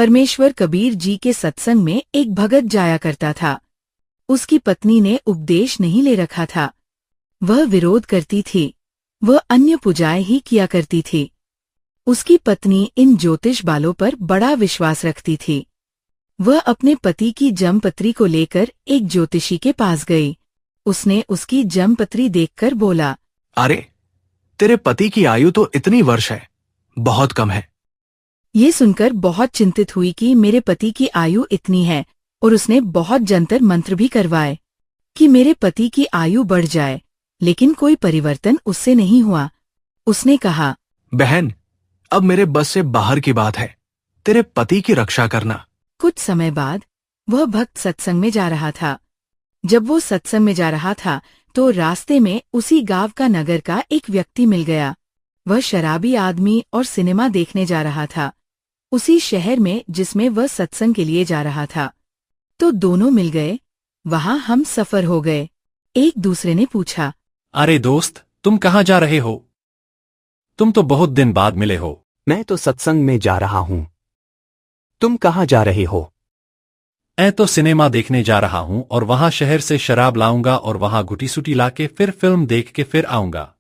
परमेश्वर कबीर जी के सत्संग में एक भगत जाया करता था। उसकी पत्नी ने उपदेश नहीं ले रखा था। वह विरोध करती थी। वह अन्य पूजाएं ही किया करती थी। उसकी पत्नी इन ज्योतिष बालों पर बड़ा विश्वास रखती थी। वह अपने पति की जन्मपत्री को लेकर एक ज्योतिषी के पास गई। उसने उसकी जन्मपत्री देखकर बोला, अरे, तेरे पति की आयु तो इतनी वर्ष है, बहुत कम है। ये सुनकर बहुत चिंतित हुई कि मेरे पति की आयु इतनी है, और उसने बहुत जंतर मंत्र भी करवाए कि मेरे पति की आयु बढ़ जाए, लेकिन कोई परिवर्तन उससे नहीं हुआ। उसने कहा, बहन, अब मेरे बस से बाहर की बात है, तेरे पति की रक्षा करना। कुछ समय बाद वह भक्त सत्संग में जा रहा था। जब वो सत्संग में जा रहा था तो रास्ते में उसी गांव का नगर का एक व्यक्ति मिल गया। वह शराबी आदमी और सिनेमा देखने जा रहा था, उसी शहर में जिसमें वह सत्संग के लिए जा रहा था। तो दोनों मिल गए। वहां हम सफर हो गए। एक दूसरे ने पूछा, अरे दोस्त, तुम कहाँ जा रहे हो? तुम तो बहुत दिन बाद मिले हो। मैं तो सत्संग में जा रहा हूँ। तुम कहाँ जा रहे हो? मैं तो सिनेमा देखने जा रहा हूँ और वहां शहर से शराब लाऊंगा और वहां गुटी-सुटी लाके फिर फिल्म देख के फिर आऊंगा।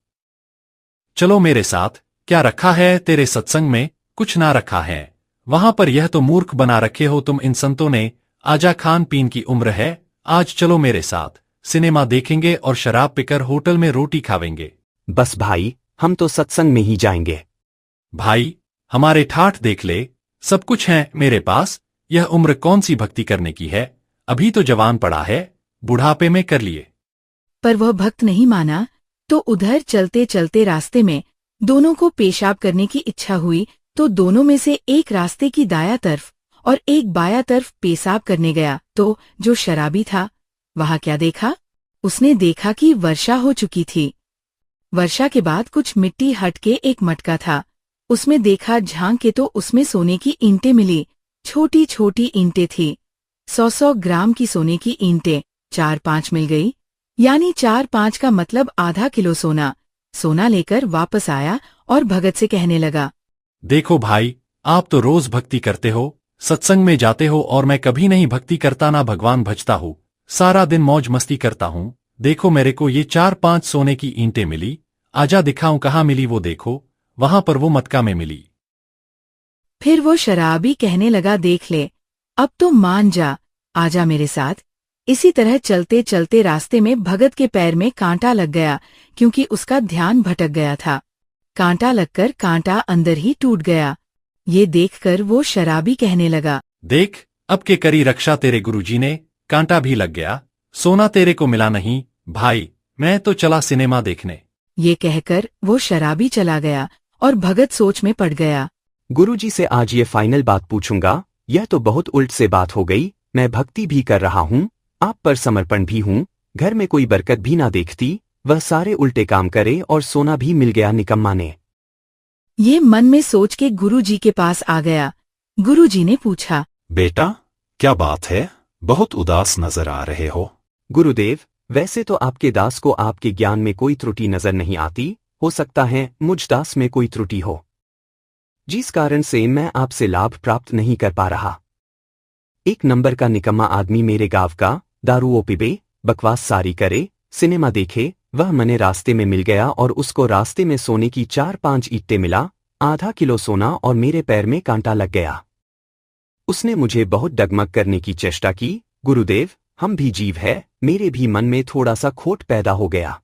चलो मेरे साथ। क्या रखा है तेरे सत्संग में? कुछ ना रखा है। वहां पर यह तो मूर्ख बना रखे हो तुम इन संतों ने। आजा, खान पीन की उम्र है, आज चलो मेरे साथ, सिनेमा देखेंगे और शराब पीकर होटल में रोटी खावेंगे। बस भाई, हम तो सत्संग में ही जाएंगे। भाई, हमारे ठाठ देख ले, सब कुछ है मेरे पास। यह उम्र कौन सी भक्ति करने की है? अभी तो जवान पड़ा है, बुढ़ापे में कर लिए। पर वह भक्त नहीं माना। तो उधर चलते चलते रास्ते में दोनों को पेशाब करने की इच्छा हुई। तो दोनों में से एक रास्ते की दाया तरफ और एक बाया तरफ पेशाब करने गया। तो जो शराबी था, वहां क्या देखा? उसने देखा कि वर्षा हो चुकी थी। वर्षा के बाद कुछ मिट्टी हटके एक मटका था। उसमें देखा झांक के तो उसमें सोने की ईंटें मिली। छोटी छोटी ईंटें थी। 100 ग्राम की सोने की ईंटें 4-5 मिल गई। यानी 4-5 का मतलब आधा किलो सोना। सोना लेकर वापस आया और भगत से कहने लगा, देखो भाई, आप तो रोज भक्ति करते हो, सत्संग में जाते हो, और मैं कभी नहीं भक्ति करता, ना भगवान भजता हूँ। सारा दिन मौज मस्ती करता हूँ। देखो मेरे को ये 4-5 सोने की ईंटें मिली। आजा दिखाऊं कहाँ मिली वो। देखो वहां पर वो मटका में मिली। फिर वो शराबी कहने लगा, देख ले, अब तो मान जा, आजा मेरे साथ। इसी तरह चलते चलते रास्ते में भगत के पैर में कांटा लग गया, क्योंकि उसका ध्यान भटक गया था। कांटा लगकर कांटा अंदर ही टूट गया। ये देखकर वो शराबी कहने लगा, देख, अब के करी रक्षा तेरे गुरुजी ने, कांटा भी लग गया, सोना तेरे को मिला नहीं। भाई, मैं तो चला सिनेमा देखने। ये कहकर वो शराबी चला गया और भगत सोच में पड़ गया। गुरुजी से आज ये फाइनल बात पूछूंगा। यह तो बहुत उल्ट से बात हो गई। मैं भक्ति भी कर रहा हूँ, आप पर समर्पण भी हूँ, घर में कोई बरकत भी ना देखती, वह सारे उल्टे काम करे और सोना भी मिल गया निकम्मा ने। ये मन में सोच के गुरुजी के पास आ गया। गुरुजी ने पूछा, बेटा, क्या बात है? बहुत उदास नजर आ रहे हो। गुरुदेव, वैसे तो आपके दास को आपके ज्ञान में कोई त्रुटि नजर नहीं आती। हो सकता है मुझ दास में कोई त्रुटि हो, जिस कारण से मैं आपसे लाभ प्राप्त नहीं कर पा रहा। एक नंबर का निकम्मा आदमी मेरे गांव का, दारूओ पीबे, बकवास सारी करे, सिनेमा देखे। वह मने रास्ते में मिल गया और उसको रास्ते में सोने की 4-5 ईंटें मिला, आधा किलो सोना, और मेरे पैर में कांटा लग गया। उसने मुझे बहुत डगमग करने की चेष्टा की। गुरुदेव, हम भी जीव है, मेरे भी मन में थोड़ा सा खोट पैदा हो गया।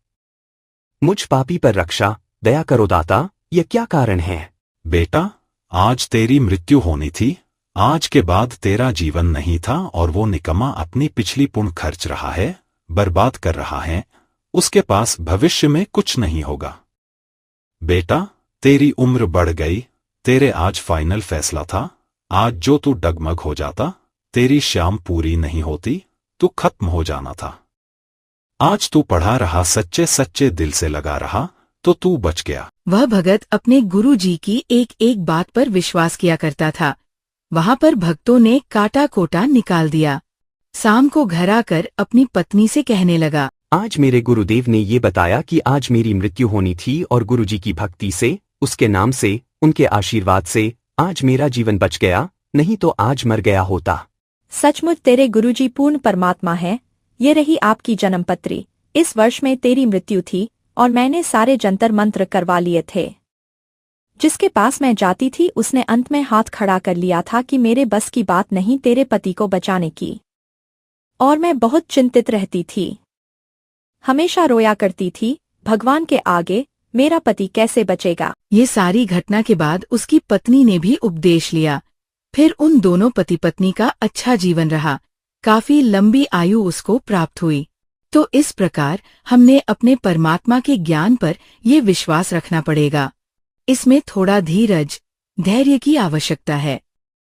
मुझ पापी पर रक्षा, दया करो दाता, यह क्या कारण है? बेटा, आज तेरी मृत्यु होनी थी। आज के बाद तेरा जीवन नहीं था, और वो निकम्मा अपनी पिछली पुण्य खर्च रहा है, बर्बाद कर रहा है। उसके पास भविष्य में कुछ नहीं होगा। बेटा, तेरी उम्र बढ़ गई। तेरे आज फाइनल फैसला था। आज जो तू डगमग हो जाता, तेरी शाम पूरी नहीं होती, तू खत्म हो जाना था। आज तू पढ़ा रहा, सच्चे सच्चे दिल से लगा रहा, तो तू बच गया। वह भगत अपने गुरुजी की एक एक बात पर विश्वास किया करता था। वहां पर भक्तों ने काटा कोटा निकाल दिया। शाम को घर आकर अपनी पत्नी से कहने लगा, आज मेरे गुरुदेव ने ये बताया कि आज मेरी मृत्यु होनी थी, और गुरुजी की भक्ति से, उसके नाम से, उनके आशीर्वाद से आज मेरा जीवन बच गया। नहीं तो आज मर गया होता। सचमुच तेरे गुरुजी पूर्ण परमात्मा है। ये रही आपकी जन्मपत्री। इस वर्ष में तेरी मृत्यु थी और मैंने सारे जंतर मंत्र करवा लिए थे। जिसके पास मैं जाती थी उसने अंत में हाथ खड़ा कर लिया था कि मेरे बस की बात नहीं तेरे पति को बचाने की। और मैं बहुत चिंतित रहती थी, हमेशा रोया करती थी, भगवान के आगे मेरा पति कैसे बचेगा। ये सारी घटना के बाद उसकी पत्नी ने भी उपदेश लिया। फिर उन दोनों पति पत्नी का अच्छा जीवन रहा, काफी लंबी आयु उसको प्राप्त हुई। तो इस प्रकार हमने अपने परमात्मा के ज्ञान पर ये विश्वास रखना पड़ेगा। इसमें थोड़ा धीरज, धैर्य की आवश्यकता है।